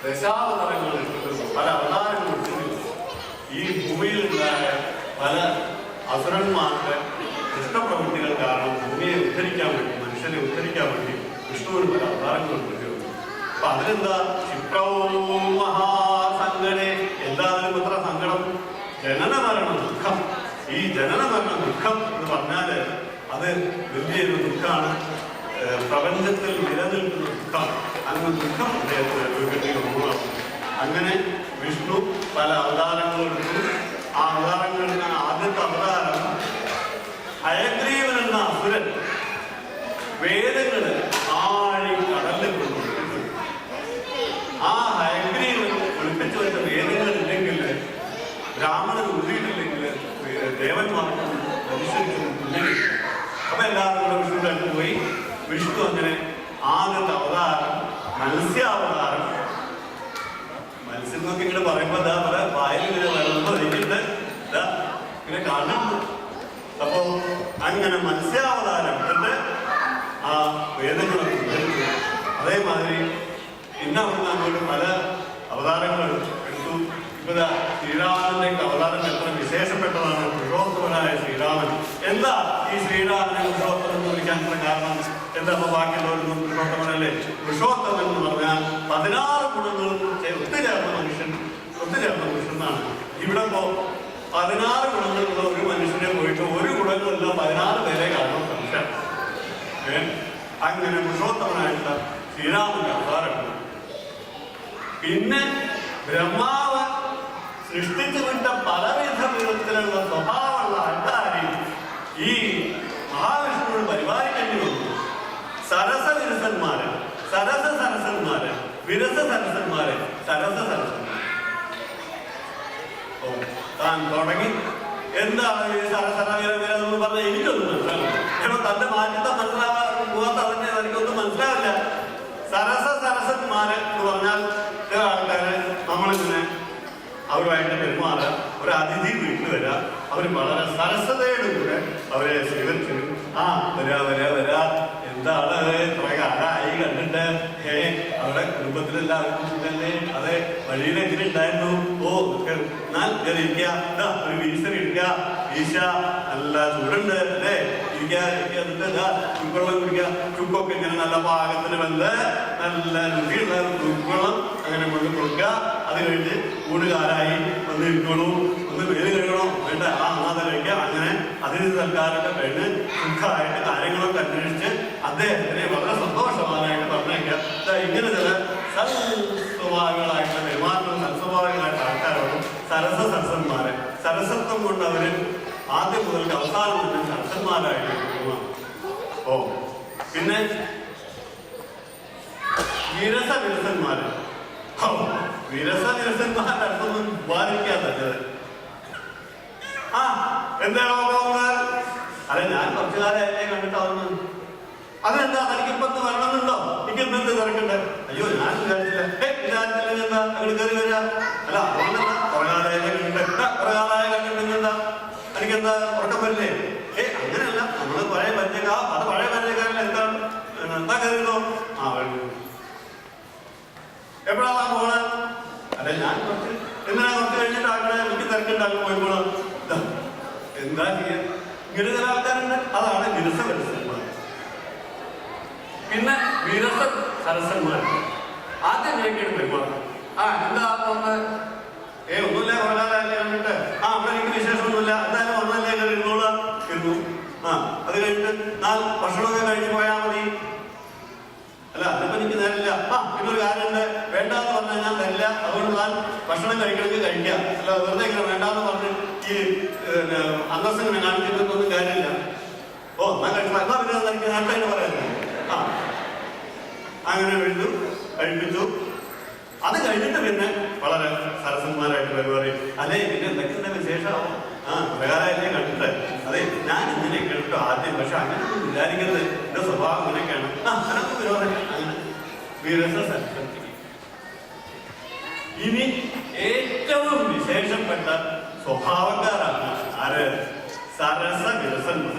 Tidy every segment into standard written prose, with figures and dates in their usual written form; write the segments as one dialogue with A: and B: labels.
A: ദശാവതാരങ്ങൾ എടുത്തിട്ടുണ്ട്, പല അവതാരങ്ങൾ എടുത്തിട്ടുണ്ട്. ഈ ഭൂമിയിലുണ്ടായ പല അസുരന്മാരുടെ ദുഷ്ടപ്രവൃത്തികൾ കാരണം ഭൂമിയെ ഉദ്ധരിക്കാൻ വേണ്ടി, മനുഷ്യനെ ഉദ്ധരിക്കാൻ വേണ്ടി വിഷ്ണുവിന് പല അവതാരങ്ങൾ എടുത്തിട്ടുണ്ട്. അപ്പൊ അതിലെന്താ ക്ഷിപ്രവും മഹാസങ്കടേ, എന്തായാലും എത്ര സങ്കടം, ജനന മരണ ദുഃഖം. ഈ ജനന മരണ ദുഃഖം എന്ന് പറഞ്ഞാല് അത് വലിയൊരു ദുഃഖമാണ്, പ്രപഞ്ചത്തിൽ നിലനിൽക്കുന്ന ദുഃഖമാണ്. അങ്ങനെ ദുഃഖം അദ്ദേഹത്തിന്. അങ്ങനെ വിഷ്ണു പല അവതാരങ്ങളെടുത്തു. ആ അവതാരങ്ങളിൽ ആദ്യത്തെ അവതാരം ഹയഗ്രീവൻ എന്ന അസുരൻ വേദങ്ങള് ആഴി കടലിൽ കൊണ്ടുപോയിട്ടുണ്ട്. ആ ഹയഗ്രീവൻ ഒളിപ്പിച്ചു വെച്ച വേദങ്ങളില്ലെങ്കിൽ ബ്രാഹ്മണൻ ഉള്ളിയിട്ടില്ലെങ്കിൽ ദേവന്മാർക്കും മനുഷ്യർക്കും ഉള്ളിൽ. അപ്പൊ എല്ലാവരും കൂടെ വിഷ്ണുവിന്റെ അടുത്ത് പോയി. വിഷ്ണു അങ്ങനെ ആദ്യത്തെ അവതാരം മത്സ്യാവതാരം. മത്സ്യം എന്നൊക്കെ ഇങ്ങനെ പറയുമ്പോ ഇതാ പല വായിൽ ഇങ്ങനെ വളർന്നു വരികയുണ്ട്, ഇതാ ഇങ്ങനെ കാണുന്നു. അപ്പോ അങ്ങനെ മത്സ്യാവതാരം എന്നിട്ട് ആ വേദങ്ങളൊക്കെ ഉദ്ധരിച്ചു. അതേമാതിരി പിന്നെ അവിടുന്ന് അങ്ങോട്ട് പല അവതാരങ്ങൾ എടുത്തു. ഇപ്പൊ ശ്രീരാമന്റെ അവതാരം എത്ര വിശേഷപ്പെട്ടതാണ്. പുരുഷോത്തമനായ ശ്രീരാമൻ. എന്താ ഈ ശ്രീരാമനെ പുരുഷോത്തമൻ എന്ന് വിളിക്കാനുള്ള കാരണം എന്താ? അപ്പൊ ബാക്കിയുള്ളവരൊന്നും പുരുഷോത്തമനല്ലേ. പുരുഷോത്തമൻ എന്ന് പറഞ്ഞാൽ 16 ഗുണങ്ങളും ഒത്തുചേർന്ന മനുഷ്യൻ എന്നാണ്. ഇവിടെ ഇപ്പോ 16 ഗുണങ്ങളുള്ള ഒരു മനുഷ്യനെ പോയിട്ട് ഒരു ഗുണങ്ങളല്ല 16 പേരെ കാണാൻ സംശയം. അങ്ങനെ പുരുഷോത്തമനായിട്ടുള്ള ശ്രീരാമന്റെ അവതാരമാണ്. പിന്നെ ബ്രഹ്മാവ് സൃഷ്ടിച്ചു വിട്ട പലവിധ വിധത്തിലുള്ള സ്വഭാവമുള്ള ആൾക്കാരെ ഈ മഹാവിഷ്ണുവിന് പരിപാലിക്കേണ്ടി വന്നു. സരസവിരസന്മാര്, സരസസരസന്മാര്, വിരസസരസന്മാര്, സരസസരസന്മാര്. ഓ താൻ തുടങ്ങി എന്താണ് ഈ സരസരവിരവിരെന്ന് പറഞ്ഞാൽ എനിക്കൊന്നും മനസ്സിലാവില്ല. ചിലപ്പോൾ തന്റെ മാറ്റത്തെ മനസ്സിലാവാത്ത അതിനെ എനിക്കൊന്നും മനസ്സിലാവില്ല. സരസസരസന്മാര് എന്ന് പറഞ്ഞാൽ ചില ആൾക്കാര് നമ്മളിങ്ങനെ അവരുമായിട്ട് പെരുമാറുക, ഒരു അതിഥി വീട്ടിൽ വരിക, അവർ വളരെ സരസതയോട് കൂടെ അവരെ സ്വീകരിച്ചു. ആ വരാ വരാ വരാ, എന്താണ് കുറെ കാലമായി കണ്ടിട്ട്, അവരുടെ കുടുംബത്തിലെല്ലാവർക്കും സുഖല്ലേ, അതെ വഴിയിലെങ്ങനെ ഉണ്ടായിരുന്നു, ഓ എന്നാൽ ഇരിക്കുക, ഒരു വീശർ ഇരിക്കുക, വീശ നല്ല ചൂടുണ്ട് അല്ലേ, ഇരിക്കുക എന്നിട്ട് ചുക്കുവെള്ളം കുടിക്കുക. ചുക്കൊക്കെ ഇങ്ങനെ നല്ല പാകത്തിന് വന്ന് നല്ല രുചിയുള്ള ചുക്കുവെള്ളം അങ്ങനെ കൊണ്ട് കൊടുക്കുക. അത് കഴിഞ്ഞ് ഊടുകാരായി ഒന്ന് ഇരിക്കണു, ഒന്ന് വേല് കഴിയണോ വേണ്ട, ആ അന്നാതെ കഴിക്കുക. അങ്ങനെ അതിന് സർക്കാരൊക്കെ കഴിഞ്ഞ് സുഖമായിട്ട് കാര്യങ്ങളൊക്കെ അന്വേഷിച്ച് അദ്ദേഹത്തിനെ വളരെ സന്തോഷവാനായിട്ട് പറഞ്ഞേക്കുക. ഇങ്ങനെ ചില സൽസ്വഭാവികളായിട്ടുള്ള പെരുമാറുന്ന സൽസ്വഭാവികളായിട്ട് ആൾക്കാരോട് സരസസരസന്മാരെ, സരസത്വം കൊണ്ട് അവര് ആദ്യം മുതൽ അവസാനം തന്നെ സരസന്മാരായിട്ട് തോന്നുന്നു. ഓ പിന്നെ വിരസവിരസന്മാര്, വിരസവിരസന്മാരുടെ അടുത്തൊന്നും ബാധിക്കാത്തത്. ആ എന്താണോ പോകുന്നത്? അതെ ഞാൻ കുറച്ചു കാലം കണ്ടിട്ടാവുന്നു. അതെന്താ തനിക്കിപ്പത്ത് വരണമെന്നുണ്ടോ? എനിക്ക് എന്ത് തിരക്കുണ്ട്? അയ്യോ ഞാൻ വിചാരിച്ചില്ല. വിചാരിച്ചില്ലെങ്കിൽ എന്താ അങ്ങോട്ട് കയറി വരിക? അല്ല അതുകൊണ്ടല്ല, കുറെ കാലമായ കണ്ടിട്ടുണ്ടെങ്കിൽ എനിക്കെന്താ ഉറക്കം വരില്ലേ? അങ്ങനെയല്ല, നമ്മള് പഴയ പരിചയക്കാ, അത് പഴയ പരിചയക്കാരല്ല. എന്താണ് എന്താ കയറിയോ? ആ വേണ്ട. എപ്പോഴാണ് പോണെ? അല്ലെ ഞാൻ എന്തിനാ കുറച്ച് കഴിഞ്ഞിട്ട് ആക്കണേ, എനിക്ക് തിരക്കുണ്ടാകും പോയിക്കോളൂ. എന്താ ചെയ്യാ? ഇങ്ങനെ ചില ആൾക്കാരുണ്ട്. അതാണ് വിരസവരസന്മാർ. പിന്നെ വിരസ സരസന്മാർ ആദ്യം ഞെക്കിയിട്ട് പെരുമാറും. ആ എന്താ ഒന്ന് ഒന്നുമില്ല, കൊല്ലാലല്ലേ കണ്ടിട്ട്, ആ അവിടെ എനിക്ക് വിശേഷമൊന്നുമില്ല, എന്തായാലും ഒന്നല്ലേ കയറി ഇരുന്നോളൂ ഇരുന്നു. ആ അത് കഴിഞ്ഞിട്ട് ഭക്ഷണമൊക്കെ കഴിഞ്ഞ് പോയാൽ മതി. അല്ല അതിപ്പോ എനിക്ക് തരില്ല. ആ പിന്നൊരു കാര്യമുണ്ട്, വേണ്ടാന്ന് പറഞ്ഞാൽ ഞാൻ തരില്ല, അതുകൊണ്ട് ഞാൻ ഭക്ഷണം കഴിക്കണമെങ്കിൽ കഴിക്കാം. അല്ല വെറുതെ ഇങ്ങനെ വേണ്ടാന്ന് പറഞ്ഞ് ഈ അന്തസ്സിങ്ങനെ കാണിച്ചിട്ടൊന്നും കാര്യമില്ല. ഓ എന്നാ കഴിച്ചു, എന്നാ പിന്നെ എനിക്ക് നേരത്തെ പറയുന്നത്. ആ അങ്ങനെ കഴിപ്പിച്ചു. അത് കഴിഞ്ഞിട്ട് പിന്നെ വളരെ സരസന്മാരായിട്ട് പരിപാടി. അല്ലേ പിന്നെ എന്തൊക്കെ വിശേഷമാവും? ആ പ്രകാരമല്ലേ കണ്ടിട്ട്, അതെ ഞാൻ ഇങ്ങനെ കേട്ടു ആദ്യം, പക്ഷെ അങ്ങനെ വിചാരിക്കരുത്, എന്റെ സ്വഭാവം ഇങ്ങനെയൊക്കെയാണ്. ആ അനക്ക് വിരോധം. അങ്ങനെ വിരസ സരസം. ഇനി ഏറ്റവും വിശേഷപ്പെട്ട സ്വഭാവക്കാരാണ് ആര്? സരസ വിരസന്മാർ.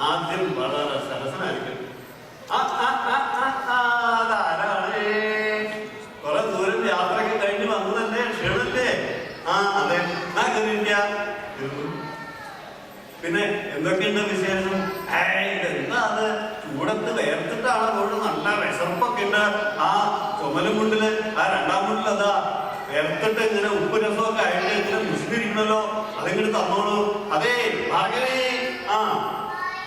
A: ആദ്യം വളരെ സരസനായിരിക്കും. അതാരാണ്? ആ ചുമലും മുണ്ടില് ആ രണ്ടാം മുണ്ടിൽ അതാ വേർത്തിട്ട് ഇങ്ങനെ ഉപ്പ് രസമൊക്കെ ആയിട്ട് ഇങ്ങനെ മുസ്ലിരിക്കണല്ലോ, അതിങ്ങനെ തന്നോളൂ. അതെ ഭാഗവേ, ആ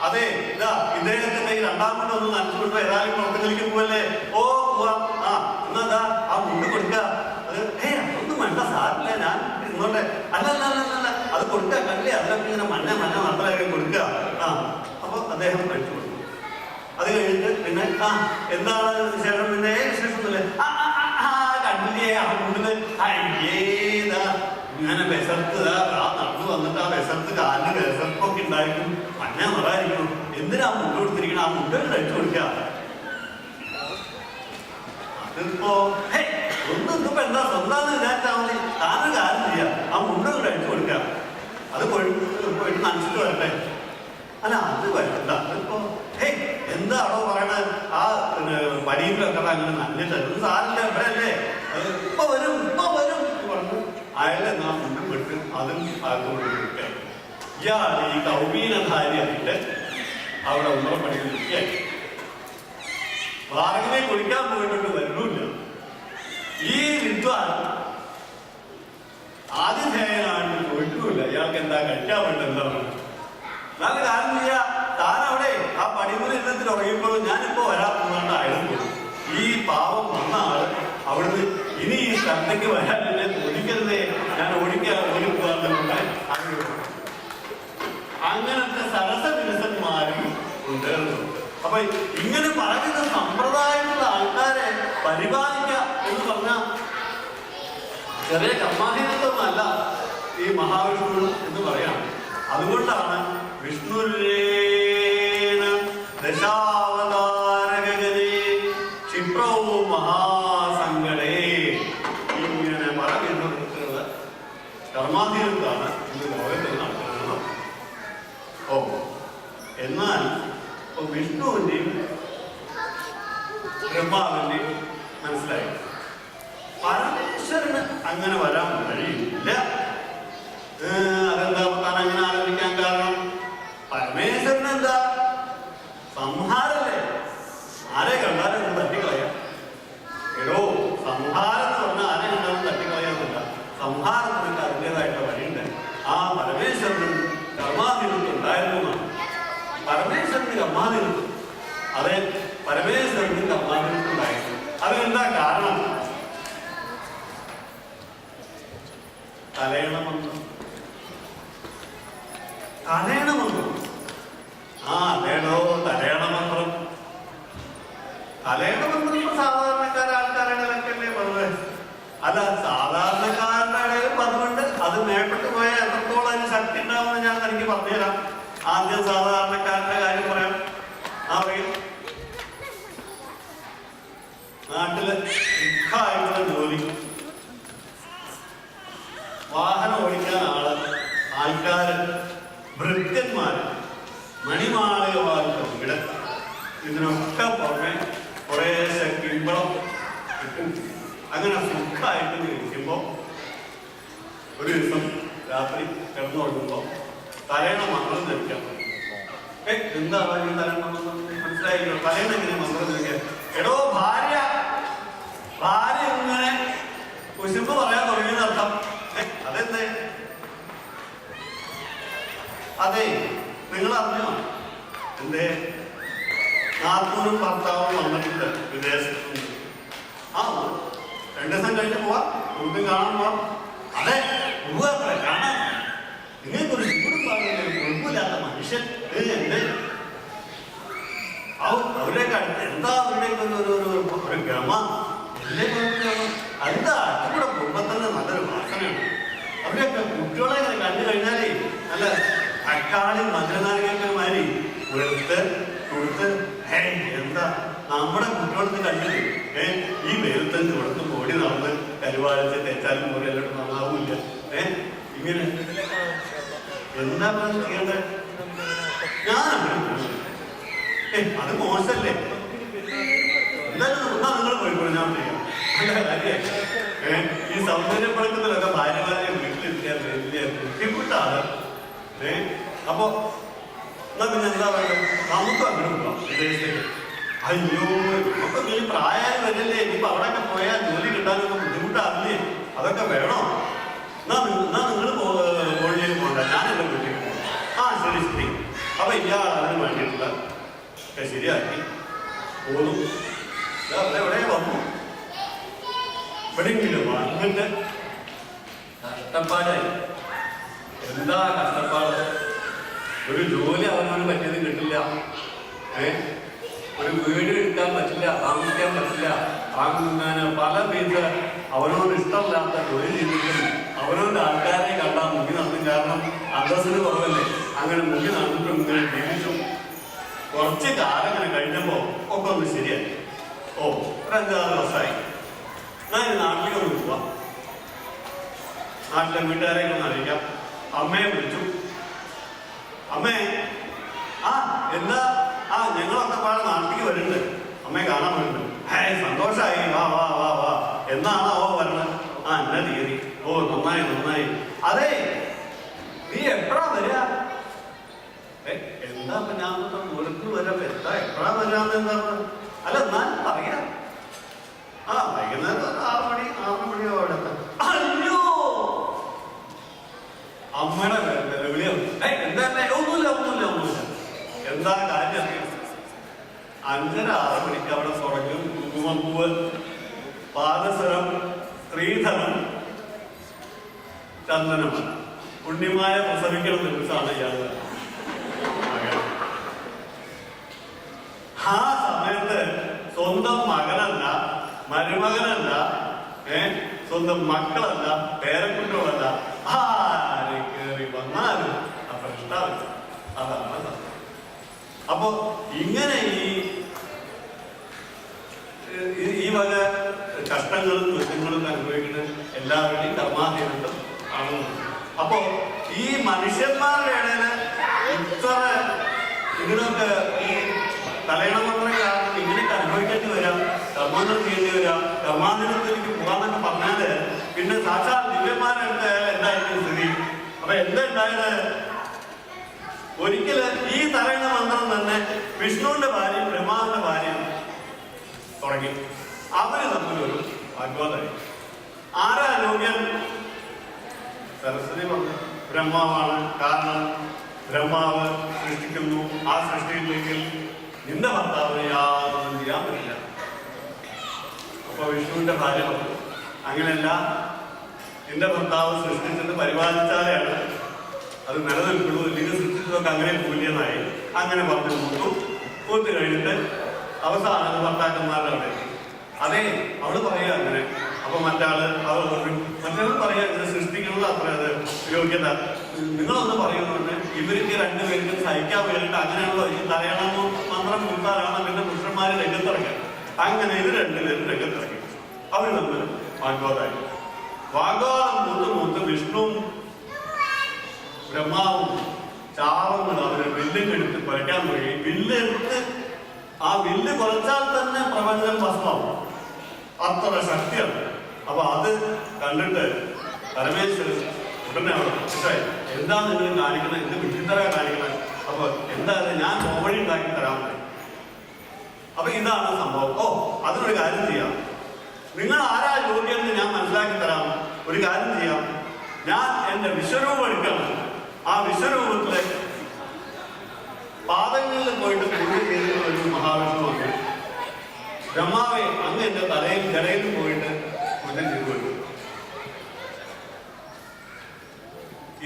A: അതെ, ഇതാ ഇദ്ദേഹത്തിന്റെ ഈ രണ്ടാം മുണ്ട് ഒന്ന് നനച്ചുകൊണ്ട് ഏതായാലും പുറത്തുകളിലേക്ക് പോവല്ലേ? ഓ പോവാം. ആ എന്നാ ആ മുണ്ട് കൊടുക്കുക. അത് അതൊന്നും വേണ്ട, സാറില്ല, ഞാൻ ഇന്നോട്ടെ. അല്ല അത് കൊടുക്കുക, കണ്ടില്ലേ അതിലൊക്കെ ഇങ്ങനെ മഞ്ഞ നടത്താൻ കൊടുക്കുക. ആ അപ്പൊ അദ്ദേഹം കഴിച്ചു കൊടുക്കും. അത് കഴിഞ്ഞിട്ട് പിന്നെ എന്താണ് വിശേഷം? പിന്നെ വിശേഷമൊന്നുമില്ലേ? കണ്ടില്ലേ ആ മുണ്ടില് അയ്യേതാ ഇങ്ങനെ വിശർത്ത് നടന്നു വന്നിട്ട് ആ വിശർത്ത് കാലിന് വിശർപ്പൊക്കെ ഉണ്ടായിരിക്കും, മഞ്ഞ നിറായിരിക്കും. എന്തിനാ മുണ്ട് കൊടുത്തിരിക്കണം? ആ മുണ്ട് കഴിച്ചു കൊടുക്കുക. അതിപ്പോ ഒന്നും എന്താ സ്വന്തം വിചാരിച്ചാൽ മതി, താനൊരു കാര്യം ചെയ്യാം, ആ മുണ്ട് കഴിച്ചു കൊടുക്കുക. അത് പോയിട്ട് നനച്ചിട്ട് വരട്ടെ. അല്ല അത് വരണ്ട, അതിപ്പോ എന്താണോ പറയണത്? ആ പടിയിലൊക്കെ അങ്ങനെ നനഞ്ഞിട്ട് സാറിന്റെ എവിടെയല്ലേ, ഇപ്പൊ വരും പറഞ്ഞു അയാളെ നാം മുണ്ടും വിട്ട് അതും ആക്കുകൊണ്ടിരിക്കെ ഇയാൾ ഈ കൗമീനധാരിയായിട്ട് അവിടെ ഉമ്മറപ്പടിയിൽ നിൽക്കുക. വാറകിനെ കുളിക്കാൻ പോയിട്ടുണ്ട്, വരുന്നില്ല. ഈ വിദ്വാൻ ആതിഥേയനാണ്, ചോദിക്കുന്നില്ല ഇയാൾക്ക് എന്താ കഴിക്കാൻ വേണ്ട, എന്താ വേണ്ട. നല്ല കാര്യം ചെയ്യാ, താൻ അവിടെ ആ പടിമുറി ഇന്നത്തിൽ ഉറങ്ങിയപ്പോഴും ഞാനിപ്പോ വരാൻ പോകുന്നുണ്ടായിരുന്നു. ഈ പാവം വന്ന ആള് അവിടുന്ന് ഇനി ഈ സ്ഥലത്തേക്ക് വരാനില്ലേ, ഓടിക്കരുതേ, ഞാൻ ഓടിപ്പോകാറുണ്ട്. അങ്ങനത്തെ സരസവിരസന്മാരും ഉണ്ട്. അപ്പൊ ഇങ്ങനെ പറയുന്ന സമ്പ്രദായമുള്ള ആൾക്കാരെ പരിപാലിക്കുക എന്ന് പറഞ്ഞാൽ ചെറിയ കർമാധീനത്വമല്ല ഈ മഹാവിഷ്ണു എന്ന് പറയാം. അതുകൊണ്ടാണ് വിഷ്ണുരേണ ദശാവതാരകനെ ക്ഷിപ്രവും മഹാസങ്കടേ ഇങ്ങനെ പറയുന്ന കർമാധീനത്താണ് ഇത് ലോകത്തിൽ നടക്കുന്നത്. എന്നാൽ വിഷ്ണുവിന്റെയും ബ്രഹ്മാവിന്റെയും മനസ്സിലായി, പരമേശ്വരന് അങ്ങനെ വരാൻ കഴിയില്ല. അതെന്താ താൻ അങ്ങനെ ആലോചിക്കാൻ കാരണം? പരമേശ്വരൻ എന്താ സംഹാരല്ലേ, ആരെ കണ്ടാലും തട്ടിക്കളയാം. എടോ സംഹാരം എന്ന് പറഞ്ഞാൽ ആരെ കണ്ടാലും തട്ടിക്കളയാന്നില്ല. സംഹാരത്തിനൊക്കെ അതിൻ്റെതായിട്ട് വഴിയുണ്ട്. ആ പരമേശ്വരനും കർമാധിപത്യം ഉണ്ടായിരുന്നതാണ്. പരമേശ്വരന് കർമാധിപത്യം, അതെ പരമേശ്വരന് കർമാധിപത്യം ഉണ്ടായിരുന്നു. അതിനെന്താ കാരണം? തലയണമെന്ന് അതേടോ തലയണമന്ത്രം. തലയണമന്ത്രം സാധാരണക്കാര ആൾക്കാരുകളൊക്കെയല്ലേ പറഞ്ഞത്. അല്ല സാധാരണക്കാരുടെ ഇടയിൽ പറഞ്ഞുകൊണ്ട് അത് മേപ്പെട്ട് പോയാൽ എത്രത്തോളം അതിന് ശക്തി ഉണ്ടാവുമെന്ന് ഞാൻ എനിക്ക് പറഞ്ഞുതരാം. ആദ്യം സാധാരണക്കാരുടെ കാര്യം പറയാം. പറയും നാട്ടില് ദുഃഖമായിട്ടുള്ള ജോലി, വാഹനം ഓടിക്കാൻ ആൾക്കാര്, ഭൃത്യന്മാര്, മണിമാളികമാർക്ക് ഇവിടെ ഇതിനൊക്കെ പുറമെ കുറേശ്ശെ കിമ്പളം കിട്ടും. അങ്ങനെ സുഖമായിട്ട് ഇരിക്കുമ്പോ ഒരു ദിവസം രാത്രി കിടന്നുറങ്ങുമ്പോ തലേണ മന്ത്രം ധരിക്കാൻ പറ്റും. എന്താ ഈ തലേണ മനസ്സിലായില്ലോ? തലേണ എങ്ങനെ മന്ത്രം ധരിക്കാൻ? എടോ ഭാര്യ ഇങ്ങനെ കുശുമ്പ് പറയാൻ തുടങ്ങിയതർത്ഥം. അതെന്തേ? അതെ നിങ്ങൾ അറിഞ്ഞോ? എന്തേ നാത്തൂരും ഭർത്താവും വന്നിട്ടുണ്ട് വിദേശത്ത്. 2 ദിവസം കഴിഞ്ഞ് പോവാം, ഒന്നും കാണാൻ പോവാം. അതെ പോവാത്ര കാണാൻ. നിങ്ങൾക്കൊരു ചൂടും പാടില്ല, കുഴപ്പമില്ലാത്ത മനുഷ്യൻ. എന്തേ അവരുടെയൊക്കെ അടുത്ത് എന്താ അവരുടെയൊക്കെ ഒരു ഗമ, എന്താ അച്ഛകൂടെ പോകുമ്പോ തന്നെ നല്ലൊരു വാസനയാണ്. അവരെയൊക്കെ കുട്ടികളെ ഇങ്ങനെ കണ്ടു കഴിഞ്ഞാലേ നല്ല തക്കാളി മധുരനാരകന്മാരി വെറുത്ത് കൊടുത്ത് എന്താ നമ്മുടെ കുട്ടികളൊന്നും കണ്ടില്ലേ? ഈ വെറുത്തഞ്ച് കൊടുത്ത് ഓടി നടന്ന് കരുവാഴിച്ച് തെച്ചാലും പോലെ എല്ലാം നന്നാവൂല്ല. ഇങ്ങനെ എന്താ ചെയ്യേണ്ടത്? അത് മോശല്ലേ? എന്തായാലും നിങ്ങൾ പോയിക്കോളൂ, ഞാൻ ചെയ്യാം. ഈ സൗന്ദര്യപ്പെടുത്തുന്നതൊക്കെ ഭാര്യമാരെ വീട്ടിലെത്തിയാൽ വലിയ ബുദ്ധിമുട്ടാണ്. അപ്പൊ എന്നാ പിന്നെ എന്താ വേണ്ടത്? നമുക്ക് അങ്ങനെ പോകാം വിദേശത്തേക്ക്. അയ്യോ, ഇപ്പൊ നീ പ്രായം വരില്ലേ, ഇനിയിപ്പോ അവിടെയൊക്കെ പോയാൽ ജോലി കിട്ടാനൊക്കെ ബുദ്ധിമുട്ടാവില്ലേ? അതൊക്കെ വേണോ? നിങ്ങൾ കോഴിയിൽ പോകണ്ട, ഞാനെന്റെ വീട്ടിൽ പോകും. ആ ശരി ശരി. അപ്പൊ ഇയാൾ അതിന് വേണ്ടിയിട്ടുള്ള ശരിയാക്കി പോന്നു. എവിടെ വന്നു? എവിടെയെങ്കിലും വന്നിട്ട് കഷ്ടപ്പാടായി. എന്താ കഷ്ടപ്പാട്? ഒരു ജോലി അവനവന് പറ്റിയത് കിട്ടില്ല, ഒരു വീട് എടുക്കാൻ പറ്റില്ല, താമസിക്കാൻ പറ്റില്ല, അങ്ങനെ പല വിധ അവനോട് ഇഷ്ടമില്ലാത്ത ജോലി ചെയ്തിട്ടും അവനോട് ആൾക്കാരെ കണ്ടാൽ മുങ്ങി നടത്തും. കാരണം അന്തസ്സിന് കുറവല്ലേ, അങ്ങനെ മുങ്ങി നടന്നിട്ടും ഇങ്ങനെ ജീവിച്ചു. കുറച്ച് കാലം ഇങ്ങനെ കഴിഞ്ഞപ്പോ ഒക്കെ ഒന്ന് ശരിയായി. ഓ, ഒരു 5-6 വർഷമായി. ഞാൻ നാട്ടിലൊന്ന് പോവാം, നാട്ടിലെ വീട്ടുകാരെ ഒന്ന് അറിയിക്കാം. അമ്മയെ വിളിച്ചു. അമ്മേ, എന്താ? ഞങ്ങളൊക്കെ പാടെ നാട്ടിലേക്ക് വരുന്നുണ്ട്, അമ്മയെ കാണാൻ വരുന്നുണ്ട്. സന്തോഷായി, വാ വാ വാ വാ. എന്നാണോ വരണത്? എന്നാ തീയതി? ഓ, നന്നായി നന്നായി. അതെ, നീ എപ്പോഴാ വരിക? എന്താ ഞാൻ ദൂരത്ത് വരാം, എന്താ എപ്പോഴാ വരാന്ന് എന്താ? അല്ല, ഞാൻ പറയാം. വൈകുന്നേരം 6 മണിയോ അവിടെ. അയ്യോ, അമ്മയുടെ വിളിയോ? എന്താ? ഒന്നുമില്ല. എന്താ കാര്യം? 5-6 മണിക്ക് അവിടെ തുടങ്ങും കുങ്കുമപ്പൂവ്, പാദസരം, സ്ത്രീധനം, ചന്ദനം. പുണ്യമായ പ്രസവിക്കുന്ന ദിവസമാണ് ഇയാള്. ആ സമയത്ത് സ്വന്തം മകനല്ല, മരുമകനല്ല, സ്വന്തം മക്കളല്ല, പേരക്കുട്ടികളല്ല, ആരെ കയറി വന്നാലും അത്ര ഇഷ്ടാവില്ല. അതാണ്. അപ്പോ ഇങ്ങനെ ഈ വക കഷ്ടങ്ങളും ദുഃഖങ്ങളും അനുഭവിക്കുന്ന എല്ലാവരുടെയും കർമാധീനത്തും ആണ്. അപ്പോ ഈ മനുഷ്യന്മാരുടെ ഇടയില് ഇത്ര ഇതിനൊക്കെ ഈ തലയിണമന്ത്രം കാരണം ഇങ്ങനെയൊക്കെ അനുഭവിക്കേണ്ടി വരാം, കർമ്മങ്ങൾ ചെയ്യേണ്ടി വരാം, കർമാധീനത്തിലേക്ക് പോകാന്നൊക്കെ പറഞ്ഞാല് പിന്നെ സാക്ഷാൽ ദിവ്യന്മാരുടെ എന്തായിരിക്കും സ്ഥിതി? അപ്പൊ എന്താ ഉണ്ടായത്? ഒരിക്കല് ഈ തലയിണ മന്ത്രം തന്നെ വിഷ്ണുവിന്റെ ഭാര്യ ബ്രഹ്മാവിന്റെ ഭാര്യ തുടങ്ങി. അവര് തമ്മിലൊരു വാഗ്വാദമായി. ആരാ യോഗ്യൻ? സരസ്വതി പറഞ്ഞു ബ്രഹ്മാവാണ്. കാരണം ബ്രഹ്മാവ് സൃഷ്ടിക്കുന്നു, ആ സൃഷ്ടിയില്ലെങ്കിൽ നിന്റെ ഭർത്താവിന് യാതൊന്നും ചെയ്യാൻ പറ്റില്ല. അപ്പൊ വിഷ്ണുവിന്റെ ഭാര്യ പറഞ്ഞു അങ്ങനെയല്ല, നിന്റെ ഭർത്താവ് സൃഷ്ടിച്ചത് പരിപാലിച്ചാലെയാണ് അത് നിലനിൽക്കുള്ളൂ, ഇല്ലെങ്കിൽ സൃഷ്ടിച്ചതൊക്കെ അങ്ങനെ മൂല്യനായി. അങ്ങനെ പറഞ്ഞു കൂത്തു കഴിഞ്ഞിട്ട് അവസാനം ഭർത്താക്കന്മാരുടെ അവിടെ എത്തി. അതെ, അവള് പറയുക അങ്ങനെ. അപ്പൊ മറ്റാള് മറ്റൊരു പറയുക ഇങ്ങനെ സൃഷ്ടിക്കുന്നത് അത്ര അത് യോഗ്യത. നിങ്ങളൊന്ന് പറയുന്നുണ്ട്, ഇവർക്ക് രണ്ടുപേർക്കും സഹിക്കാൻ വേണ്ടിയിട്ട് അങ്ങനെയുള്ള ഈ തലയണമോ മന്ത്രം കൊടുത്താലാണ് പിന്നെ പുരുഷന്മാര് രംഗത്തിറങ്ങുക. അങ്ങനെ ഇത് രണ്ടുപേരും രംഗത്തിറങ്ങി. അവർ തമ്മിൽ വാഗ്വാദമായി. വാഗ്വാദം മൂത്ത് വിഷ്ണുവും ബ്രഹ്മാവും ചാവുന്നത് അവര് വില്ലും എടുത്ത് കുറയ്ക്കാൻ പോയി. വില്ലെടുത്ത് ആ വില്ല് കുറച്ചാൽ തന്നെ പ്രപഞ്ചം ഭസ്മാവും, അത്ര ശക്തിയാണ്. അപ്പൊ അത് കണ്ടിട്ട് പരമേശ്വരൻ ഉടനെ അവിടെ മനസ്സിലായി, എന്താ നിങ്ങൾ കാണിക്കണം, എന്ത് വിഡിത്തര കാണിക്കണം? അപ്പൊ എന്തായാലും ഞാൻ കോമഡി ഉണ്ടാക്കി തരാൻ പറ്റും. അപ്പൊ ഇതാണ് സംഭവം. ഓ, അതിനൊരു കാര്യം ചെയ്യാം, നിങ്ങൾ ആരാ യോഗ്യെന്ന് ഞാൻ മനസ്സിലാക്കി തരാം. ഒരു കാര്യം ചെയ്യാം, ഞാൻ എന്റെ വിശ്വരൂപം എടുക്കണം. ആ വിശ്വരൂപത്തിലെ പാദങ്ങളിൽ പോയിട്ട് പൂജ ചെയ്തിട്ടുള്ള ഒരു മഹാവിഷ്ണുവാണ്. ബ്രഹ്മാവെ അങ്ങ് എന്റെ തലയിൽ ജടയിൽ പോയിട്ട് പൂജ ചെയ്തു വരും.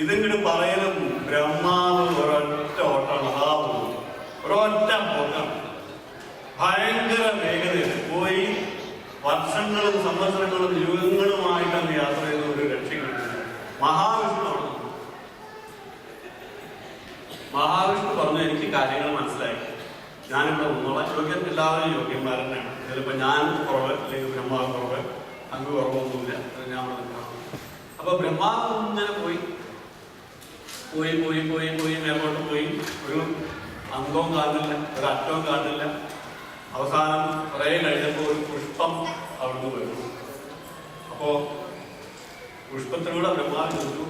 A: ഇതിങ്ങോട്ട് പറയലും ബ്രഹ്മാവ് ഒരൊറ്റ ഓട്ടമാണ്. അതാ പോകും, ഒരൊറ്റ പോക്കാം, ഭയങ്കര വേഗതയിൽ പോയി. വർഷങ്ങളും സംവത്സരങ്ങളും യുഗങ്ങളുമായിട്ടാണ് യാത്ര ചെയ്ത ഒരു രക്ഷയ്ക്ക് മഹാവിഷ്ണുവാണ്. മഹാവിഷ്ണു പറഞ്ഞു, എനിക്ക് കാര്യങ്ങൾ മനസ്സിലായി, ഞാനിവിടെ ഒന്നോളാം. യോഗ്യൻ എല്ലാവരും യോഗ്യന്മാർ തന്നെയാണ്. ചിലപ്പോൾ ഞാൻ കുറവ്, അല്ലെങ്കിൽ ബ്രഹ്മാവ് കുറവ്, അങ്ങ് കുറവൊന്നുമില്ല, ഞാൻ അവിടെ നിൽക്കണം. അപ്പൊ ബ്രഹ്മാവ് ഇങ്ങനെ പോയി പോയി പോയി പോയി പോയി മേലോട്ട് പോയി. ഒരു അംഗവും കാണുന്നില്ല, ഒരു അറ്റവും കാണുന്നില്ല. അവസാനം കുറെ കഴിഞ്ഞപ്പോൾ ഒരു പുഷ്പം അവിടുന്ന് വരുന്നു. അപ്പോ പുഷ്പത്തിലൂടെ ബ്രഹ്മാവ് ചോദിച്ചു,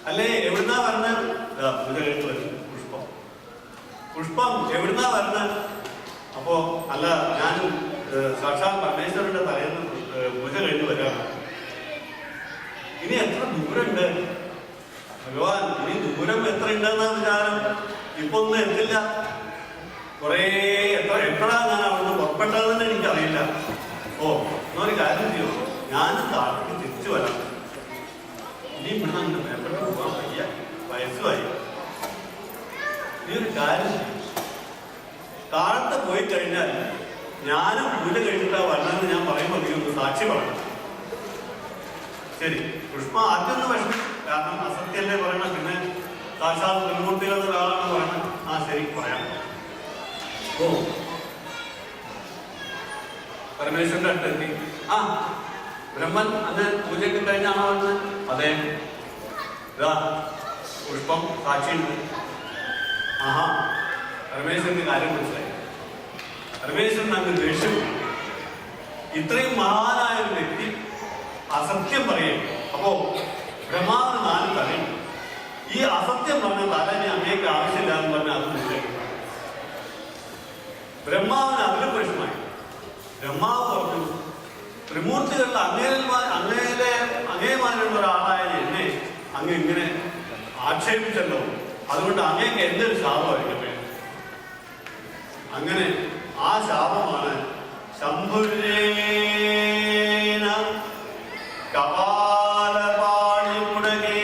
A: അല്ലേ എവിടുന്നാ വരുന്നത്? പുഷ്പം. പുഷ്പം എവിടുന്നാ വരുന്നത്? അപ്പോ അല്ല ഞാൻ സാക്ഷാൽ പരമേശ്വരന്റെ തലേന്ന് പൂജ കഴിഞ്ഞ് വരാണ്. ഇനി എത്ര ദൂരമുണ്ട് ഭഗവാൻ? ഇനി ദൂരം എത്ര ഉണ്ടെന്ന വിചാരം ഇപ്പൊ ഒന്നും എത്തില്ല. കുറേ എപ്പോഴാ ഞാൻ അവിടുന്ന് പുറപ്പെട്ടതെന്ന് എനിക്കറിയില്ല. ഓ എന്നൊരു കാര്യം ചെയ്യോ, ഞാൻ താഴേക്ക് തിരിച്ചു വരാം. ഇനി ഇവിടുന്ന് അങ്ങനെ മേപ്പെട്ട് പോകാൻ വയ്യ, വയസ്സുമായി. ഈ ഒരു കാര്യം താഴത്ത് പോയി കഴിഞ്ഞാൽ ഞാനും പൂജ കഴിഞ്ഞിട്ടാ വരണമെന്ന് ഞാൻ പറയുമ്പോൾ നീ ഒന്ന് സാക്ഷി പറഞ്ഞു. ശരി, പുഷ്പ ആദ്യം ഒന്ന് വിഷമം, കാരണം അസത്യല്ലേ പറയണം. പിന്നെ സാക്ഷാൽ മുൻകൂട്ടികൾ ഒരാളാണ് പറയണം. ആ ശരി പറയാം. ഓ പരമേശ്വരന്റെ അടുത്തെത്തി. ആ ബ്രഹ്മൻ അന്ന് പൂജയ്ക്ക് കഴിഞ്ഞാണോ എന്ന്? അതെ, ഇതാ പുഷ്പം സാക്ഷിയുണ്ട്. ആഹാ, പരമേശ്വരന്റെ കാര്യം മനസ്സിലായി. പരമേശ്വരൻ അങ്ങ് ദേഷ്യം. ഇത്രയും മഹാനായ ഒരു വ്യക്തി അസത്യം പറയും. അപ്പോ ബ്രഹ്മാവിന് 4 തലയും. ഈ അസത്യം പറഞ്ഞ തലനെ അങ്ങേക്ക് ആവശ്യമില്ല എന്ന് പറഞ്ഞാൽ അത് മുന്നിലേക്ക് ബ്രഹ്മാവിന് അതിലും പ്രശ്നമായി. ബ്രഹ്മാവ് പറഞ്ഞു, ത്രിമൂർത്തികളുടെ അങ്ങേമാരുള്ള ഒരാളായ എന്നെ അങ്ങ് ഇങ്ങനെ ആക്ഷേപിച്ചല്ലോ, അതുകൊണ്ട് അങ്ങേക്ക് എന്റെ ഒരു ശാപമായിരിക്കട്ടെ. അങ്ങനെ ആ ശാപമാണ് ശംഭുരേന കപാലപാണി മുടകേ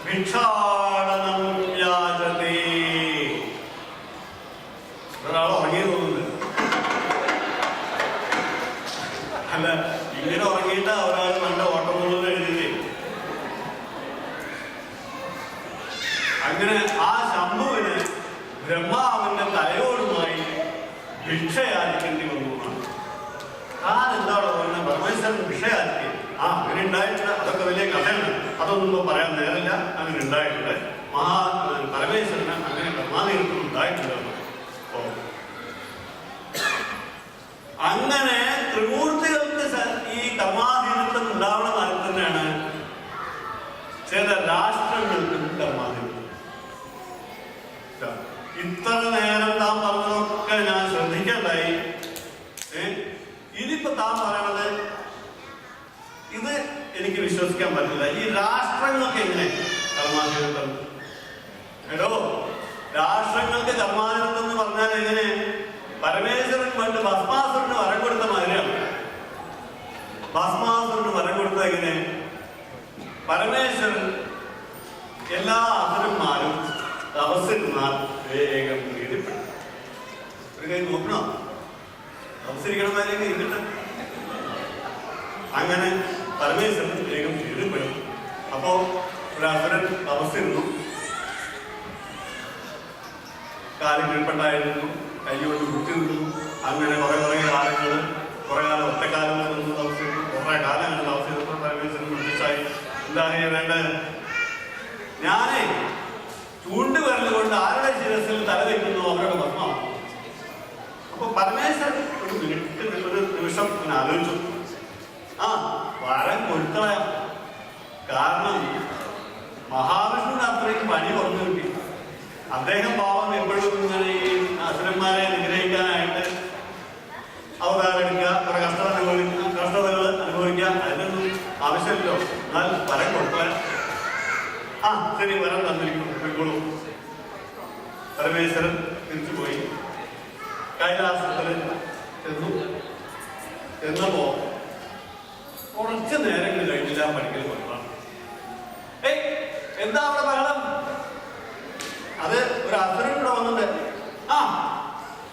A: ഭിക്ഷാടനം യാചതേ. ഒരാൾ ഉറങ്ങി തോന്നുന്നത് അല്ല, ഇങ്ങനെ ഉറങ്ങിയിട്ട് ഒരാൾ നല്ല ഓട്ടം കൊള്ളുന്നത് എഴുതില്ലേ. അങ്ങനെ ആ ശംഭുവിന് ബ്രഹ്മാവിന്റെ തലയോടുമായി ഭിക്ഷയാചിക്കേണ്ടി വന്നു. താൻ എന്താണോ പറഞ്ഞ പരമേശ്വരൻ ഭിക്ഷയാചിക്കുക? ആ അങ്ങനെ ഉണ്ടായിട്ടില്ല, അതൊക്കെ വലിയ കഥയാണ്, അതൊന്നും ഇപ്പൊ പറയാൻ നേരമില്ല. അങ്ങനെ ഉണ്ടായിട്ടുണ്ട്. പരമേശ്വരന് അങ്ങനെ കർമാതീർത്ഥം ഉണ്ടായിട്ടുണ്ട്. അങ്ങനെ ത്രിമൂർത്തികൾക്ക് ഈ കർമാതീർത്ഥം ഉണ്ടാവുന്ന കാലത്ത് തന്നെയാണ് ചില രാഷ്ട്രങ്ങൾക്കും കർമാതീർത്ഥം. ഇത്ര നേരം താൻ പറഞ്ഞതൊക്കെ ഞാൻ ശ്രദ്ധിക്കേണ്ടായി. ഇതിപ്പോ താൻ പറയണത് ഇത് എനിക്ക് വിശ്വസിക്കാൻ പറ്റില്ല. ഈ രാഷ്ട്രങ്ങൾക്ക് എങ്ങനെ കർമാതീർത്ഥം? എടോ, രാഷ്ട്രങ്ങൾക്ക് കർമാതീർത്ഥം എന്ന് പറഞ്ഞാൽ എങ്ങനെ? പരമേശ്വരൻ പണ്ട് ഭസ്മാസുരന് വരം കൊടുത്ത മാതിരിയാണ്. ഭസ്മാസുരന് വരം കൊടുത്ത എങ്ങനെ? പരമേശ്വരൻ എല്ലാ അസുരന്മാരും തപസ്സിരുന്നാൽ വേഗം പ്രീതിപ്പെടും. ഒരു കൈ നോക്കണോ? തപസ്സിരിക്കണമാരേക്ക് ഇരിക്കട്ടെ. അങ്ങനെ പരമേശ്വരൻ വേഗം പ്രീതിപ്പെടും. അപ്പോ ഒരു അസുരൻ തപസ്സിരുന്നു, കാലം കീഴ്പ്പെട്ടായിരുന്നു, കൈകൊണ്ട് കുത്തി നിന്നു. അങ്ങനെ കുറെ കാലം ഒറ്റക്കാലം നിന്ന് തപസ്സിരുന്നു. കുറെ കാലങ്ങൾ തപസ്സിരുന്നപ്പോൾ പരമേശ്വരൻ പ്രത്യക്ഷമായി. എന്താ വേണ്ടത്? ഞാനേ ചൂണ്ടുവിരൽ കൊണ്ട് ആരുടെ ശിരസിൽ തല വയ്ക്കുന്നു അവരുടെ ഭസ്മമാണ്. അപ്പൊ പരമേശ്വരൻ ഒരു നിമിഷം ഇങ്ങനെ ആലോചിച്ചു. ആ വരം കൊടുക്കളയാം. കാരണം മഹാവിഷ്ണുവിന് അത്രയും പണി കുറഞ്ഞു കിട്ടി. അദ്ദേഹം പാവം എപ്പോഴും ഇങ്ങനെ ഈ അസുരന്മാരെ നിഗ്രഹിക്കാനായിട്ട് അവതാരം എടുക്കുക, കുറെ കഷ്ടതകൾ അനുഭവിക്കുക, അതിനൊന്നും ആവശ്യമില്ലല്ലോ. എന്നാൽ വരം കൊടുക്കളയാം. ആ ശരി, വരം തന്നിരിക്കുന്നു. പരമേശ്വരൻ തിരിച്ചുപോയി കൈലാസത്തിൽ ചെന്നപ്പോ കുറച്ച് നേരങ്ങൾ കഴിഞ്ഞില്ല പഠിക്കൽ വന്നതാണ്. എന്താ അവിടെ ബഹളം? അത് ഒരു അസുരൻ കൂടെ വന്നിട്ട്, ആ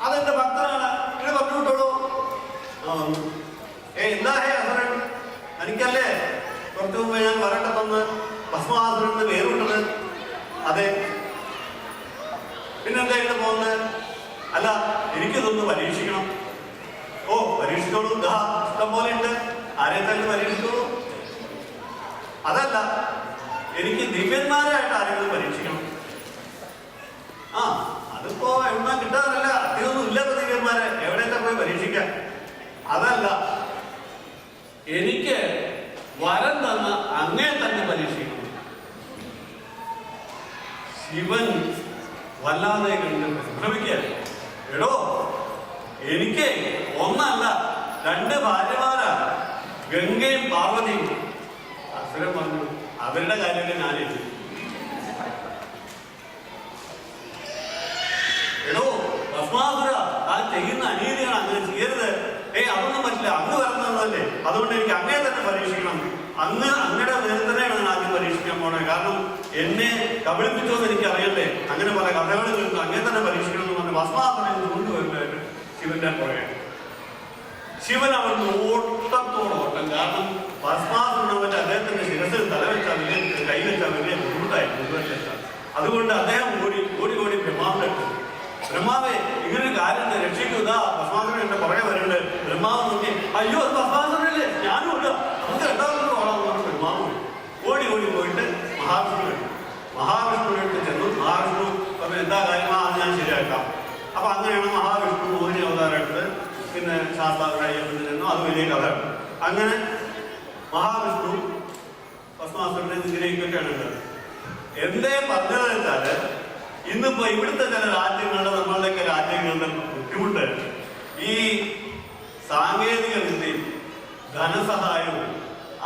A: അതെന്റെ ഭക്തനാണ്, ഇങ്ങനെ പറഞ്ഞു വിട്ടോളൂ. ആ വന്നു. എന്താ ഹേ അസുരൻ? എനിക്കല്ലേ കുറച്ചു മുമ്പ് ഞാൻ വരണ്ട തന്ന് ഭസ്മാസുരന് വേറുവിട്ടത്? അതെ. പിന്നെന്താ ഇവിടെ പോകുന്നത്? അല്ല, എനിക്കിതൊന്ന് പരീക്ഷിക്കണം. ഓ പരീക്ഷിച്ചോളൂ, ഇഷ്ടം പോലെ ഉണ്ട്, ആരെ തന്നെ പരീക്ഷിച്ചോളൂ. അതല്ല, എനിക്ക് ദിവ്യന്മാരായിട്ട് ആരെങ്കിലും പരീക്ഷിക്കണം. ആ അതിപ്പോ എവിടുന്ന കിട്ടാറില്ല, അധികമൊന്നും ഇല്ല ദിവ്യന്മാരെ, എവിടെയൊക്കെ പോയി പരീക്ഷിക്കാം. അതല്ല, എനിക്ക് വരം തന്ന അങ്ങേ തന്നെ പരീക്ഷിക്കണം. ശിവൻ വല്ലാതെ കണ്ട് ഭ്രമിക്കുക. എടോ, എനിക്ക് ഒന്നല്ല 2 ഭാര്യമാരാ, ഗംഗയും പാർവതിയും. അസുരൻ പറഞ്ഞു അവരുടെ കാര്യമൊക്കെ ഞാൻ എഴുതി. എടോ ഭസ്മാസുര, ആ ചെയ്യുന്ന അനീതിയാണ്, അങ്ങനെ ചെയ്യരുത്. അതൊന്നും പറ്റില്ല, അങ്ങ് വരുന്നതല്ലേ, അതുകൊണ്ട് എനിക്ക് അങ്ങേ തന്നെ പരീക്ഷിക്കണം. അങ്ങയുടെ വേദനയാണ് ഞാൻ ആദ്യം പരീക്ഷിക്കാൻ പോണേ. കാരണം എന്നെ കബളിപ്പിച്ചോന്ന് എനിക്ക് അറിയണ്ടേ. അങ്ങനെ പല കഥകൾ കേൾക്കും, അങ്ങേ തന്നെ പരീക്ഷിക്കണം എന്ന് പറഞ്ഞ് ഭസ്മാസുരൻ കൊണ്ടുവരുന്നത് ശിവന്റെ പുറകെ. ശിവൻ അവർക്ക് ഓട്ടത്തോടോട്ടം. കാരണം ഭസ്മാസുരനവന്റെ അദ്ദേഹത്തിന്റെ ശിരസിൽ തലവെച്ചാൽ വലിയ കൈവെച്ചാൽ വലിയ ബുദ്ധിമുട്ടായിരുന്നു. അതുകൊണ്ട് അദ്ദേഹം ഓടി ബ്രഹ്മാവിന്റെ അടുത്ത്, ബ്രഹ്മാവെ ഇങ്ങനൊരു കാര്യം രക്ഷിക്കുക, ഭസ്മാസുരൻ എന്റെ പുറകെ വരുന്നുണ്ട്. ബ്രഹ്മാവ് നോക്കി, അയ്യോ അത് ഭസ്മാസുരനല്ലേ, ഞാനും ഇല്ല, നമുക്ക് രണ്ടാമത് ഓടാമെന്ന് പറഞ്ഞ് ബ്രഹ്മാവ് ഓടി പോയിട്ട് മഹാവിഷ്ണുവിന്റെ അടുത്ത് ചെന്നു. മഹാവിഷ്ണു പറഞ്ഞു എന്താ കാര്യമാ, അത് ഞാൻ ശരിയാക്കാം. അപ്പൊ അങ്ങനെയാണ് മഹാവിഷ്ണു മോഹിനി അവതാരം എടുത്ത് പിന്നെ ശാസ്താവിന്റെ അയ്യപ്പത്തിൽ നിന്നും, അത് വലിയ കഥയാണ്. അങ്ങനെ മഹാവിഷ്ണു ഭസ്മാസുരനെ നിഗ്രഹിക്കുകയാണ് ഉള്ളത്. എന്തേ പറഞ്ഞത് വെച്ചാല്, ഇന്നിപ്പോ ഇവിടുത്തെ ചില രാജ്യങ്ങളുടെ, നമ്മളുടെയൊക്കെ രാജ്യങ്ങളുടെ ബുദ്ധിമുട്ട് ഈ സാങ്കേതിക വിദ്യയും ധനസഹായവും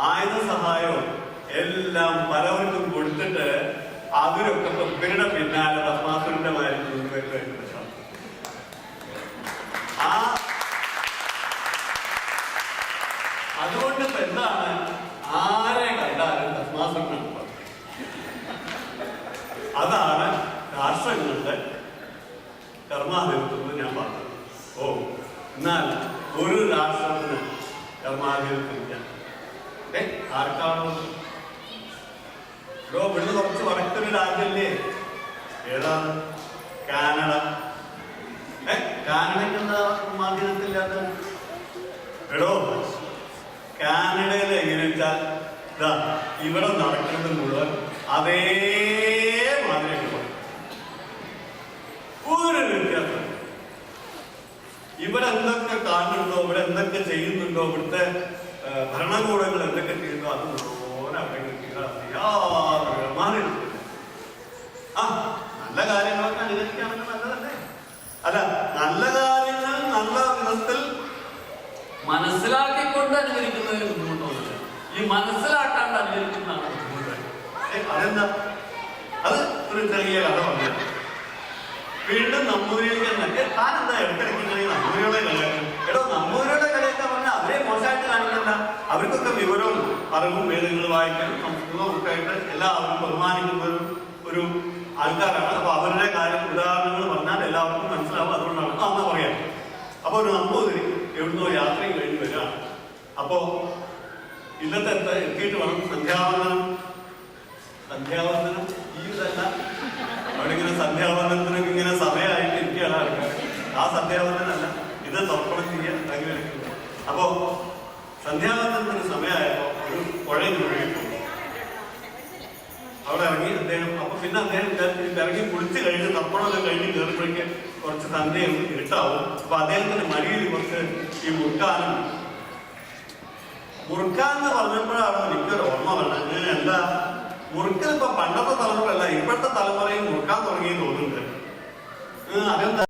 A: ആയുധ സഹായവും എല്ലാം പലവർക്കും കൊടുത്തിട്ട് അവരൊക്കെ ഇവരുടെ പിന്നാലെ ഭസ്മാസുരന്റെ മാതിരി കൊണ്ടുവരുന്ന. അതുകൊണ്ട് ഇപ്പൊ എന്താണ്, ആരെ കണ്ടാലും ഭസ്മാസുരനാണ്. അതാണ് രാഷ്ട്രങ്ങളുടെ കർമാധിപത്യം ഞാൻ പറഞ്ഞത്. എന്നാൽ ഒരു രാഷ്ട്രത്തിന് കർമാധിപത്യമില്ല. ആർക്കാണോ ഇവിടുന്ന് കുറച്ച് വടക്കൊരു രാജ്യല്ലേ, ഏതാണ്? കാനഡ. കാനഡയ്ക്ക് എന്താ കർമാധിപത്യമില്ലാത്ത? കാനഡയിൽ എങ്ങനെ വെച്ചാൽ ഇവിടെ നടക്കുന്നത് മുഴുവൻ അതേ മാതിരി ഒരു വ്യത്യാസം. ഇവിടെ എന്തൊക്കെ കാണുന്നുണ്ടോ, ഇവിടെ എന്തൊക്കെ ചെയ്യുന്നുണ്ടോ, ഇവിടുത്തെ ഭരണകൂടങ്ങൾ എന്തൊക്കെ ചെയ്യുന്നോ അത് മുഴുവൻ അവിടെ മാറി. നല്ല കാര്യങ്ങളൊക്കെ അനുകരിക്കുകയാണെങ്കിൽ നല്ലതല്ലേ? അല്ല, നല്ല കാര്യങ്ങൾ നല്ല വിധത്തിൽ മനസ്സിലാക്കിക്കൊണ്ട് അനുകരിക്കുന്നതിന് ബുദ്ധിമുട്ടൊന്നുമില്ല. ഈ മനസ്സിലാക്കാണ്ട് അനുകരിക്കുന്നതാണ് ബുദ്ധിമുട്ട്. അതെന്താ? അത് ഒരു ചെറിയ കഥ പറഞ്ഞു. വീണ്ടും നമ്പൂതിരിക്ക് തന്നെ താനെന്താ ഇടയ്ക്കിടയ്ക്ക് നമ്പൂതിരിയുടെ കളിയാക്കും. നമ്പൂതിരിയുടെ കളിയൊക്കെ പറഞ്ഞാൽ അവരെ മോശമായിട്ട് കാണിക്കണ്ട. അവർക്കൊക്കെ വിവരവും അറിവും വേദങ്ങൾ വായിക്കാനും സംസ്കൃതവും ഒക്കെ ആയിട്ട് എല്ലാവരും ബഹുമാനിക്കുന്ന ഒരു ആൾക്കാരാണ്. അപ്പൊ അവരുടെ കാര്യം ഉദാഹരണങ്ങൾ പറഞ്ഞാൽ എല്ലാവർക്കും മനസ്സിലാവും. അതുകൊണ്ടാണ് എന്നാ പറയാം. അപ്പൊ ഒരു നമ്പൂതിരി എവിടുന്നോ യാത്രയും കഴിഞ്ഞ് വരികയാണ്. അപ്പോ ഇന്നത്തെ എത്തിയിട്ട് വേണം സന്ധ്യാവന്ദനം ഈ ഇതല്ല. അവിടെ ഇങ്ങനെ സന്ധ്യാവന്ദനത്തിനൊക്കെ ഇങ്ങനെ സമയമായിട്ട് ഇരിക്കുകയാണ് ആൾക്കാർ. ആ സന്ധ്യാവന്ദനല്ല, ഇത് തർപ്പണം ചെയ്യാൻ അങ്ങനെ. അപ്പോ സന്ധ്യാവന്ദനത്തിന് സമയമായപ്പോ ഒരു പുഴയിൽ ഒഴുകിപ്പോയി. അവിടെ ഇറങ്ങി അദ്ദേഹം. അപ്പൊ പിന്നെ അദ്ദേഹം ഇറങ്ങി കുളിച്ച് കഴിഞ്ഞ് തർപ്പണമൊക്കെ കഴിഞ്ഞ് കയറുമ്പോഴേക്ക് കുറച്ച് സന്ധ്യയും ഇരുട്ടാവും. അപ്പൊ അദ്ദേഹത്തിന്റെ മടിയിൽ കുറച്ച് ഈ മുറുക്കാന്ന് പറഞ്ഞപ്പോഴാണ് എനിക്കൊരു ഓർമ്മ പറഞ്ഞത്. എന്താ മുറുക്കൽ ഇപ്പൊ പണ്ടത്തെ തലമുറ അല്ല, ഇപ്പോഴത്തെ തലമുറയും മുറുക്കാൻ തുടങ്ങി തോന്നുന്നുണ്ട്. അതെന്താ?